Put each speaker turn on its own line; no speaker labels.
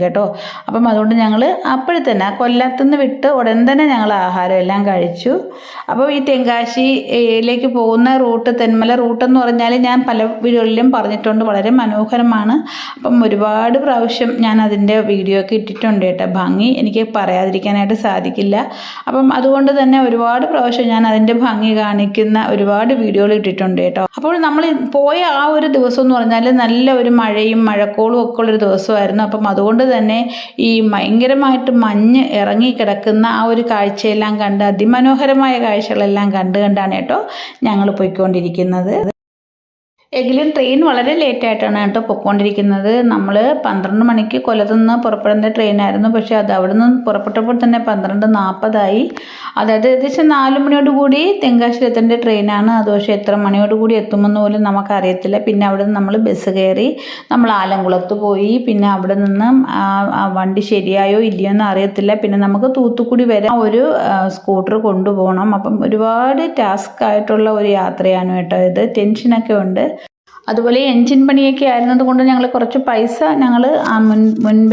കേട്ടോ. അപ്പം അതുകൊണ്ട് ഞങ്ങൾ അപ്പോഴത്തന്നെ കൊല്ലത്തുനിന്ന് വിട്ട് ഉടൻ തന്നെ ഞങ്ങൾ ആഹാരം എല്ലാം കഴിച്ചു. അപ്പോൾ ഈ തെങ്കാശിയിലേക്ക് പോകുന്ന റൂട്ട്, തെന്മല റൂട്ടെന്ന് പറഞ്ഞാൽ ഞാൻ പല വീഡിയോകളിലും പറഞ്ഞിട്ടുണ്ട്, വളരെ മനോഹരമാണ്. അപ്പം ഒരുപാട് പ്രാവശ്യം ഞാൻ അതിൻ്റെ വീഡിയോ ഒക്കെ ഇട്ടിട്ടുണ്ട് കേട്ടോ. ഭംഗി എനിക്ക് പറയാതിരിക്കാനായിട്ട് സാധിക്കില്ല. അപ്പം അതുകൊണ്ട് തന്നെ ഒരുപാട് പ്രാവശ്യം ഞാൻ അതിൻ്റെ ഭംഗി കാണിക്കുന്ന ഒരുപാട് വീഡിയോകൾ ഇട്ടിട്ടുണ്ട് കേട്ടോ. അപ്പോൾ നമ്മൾ പോയ ആ ഒരു ദിവസം എന്ന് പറഞ്ഞാൽ നല്ല ഒരു മഴയും മഴക്കോളും ഒക്കെ ഉള്ളൊരു ദിവസമായിരുന്നു. അപ്പം അതുകൊണ്ട് തന്നെ ഈ ഭയങ്കരമായിട്ട് മഞ്ഞ് ഇറങ്ങി കിടക്കുന്ന ആ ഒരു കാഴ്ചയെല്ലാം കണ്ട്, അതിമനോഹരമായ കാഴ്ചകളെല്ലാം കണ്ടാണ് കേട്ടോ ഞങ്ങൾ പോയിക്കൊണ്ടിരിക്കുന്നത്. എങ്കിലും ട്രെയിൻ വളരെ ലേറ്റായിട്ടാണ് കേട്ടോ പൊയ്ക്കൊണ്ടിരിക്കുന്നത്. നമ്മൾ 12 മണിക്ക് കൊല്ലത്തുനിന്ന് പുറപ്പെടുന്ന ട്രെയിനായിരുന്നു. പക്ഷേ അത് അവിടെ നിന്ന് പുറപ്പെട്ടപ്പോൾ തന്നെ 12:40 അതായത് ഏകദേശം 4 മണിയോടുകൂടി തെങ്കാശിയിലെത്തേണ്ട ട്രെയിനാണ്. അത് പക്ഷേ എത്ര മണിയോടുകൂടി എത്തുമെന്ന് പോലും നമുക്കറിയത്തില്ല. പിന്നെ അവിടെ നിന്ന് നമ്മൾ ബസ് കയറി നമ്മൾ ആലംകുളത്ത് പോയി. പിന്നെ അവിടെ നിന്ന് വണ്ടി ശരിയായോ ഇല്ലയോ എന്ന് അറിയത്തില്ല. പിന്നെ നമുക്ക് തൂത്തുക്കുടി വരെ ഒരു സ്കൂട്ടർ കൊണ്ടുപോകണം. അപ്പം ഒരുപാട് ടാസ്ക് ആയിട്ടുള്ള ഒരു യാത്രയാണ് കേട്ടോ ഇത്. ടെൻഷനൊക്കെ ഉണ്ട്. അതുപോലെ എൻജിൻ പണിയൊക്കെ ആയിരുന്നത് കൊണ്ട് ഞങ്ങൾ കുറച്ച് പൈസ ഞങ്ങൾ മുൻപ്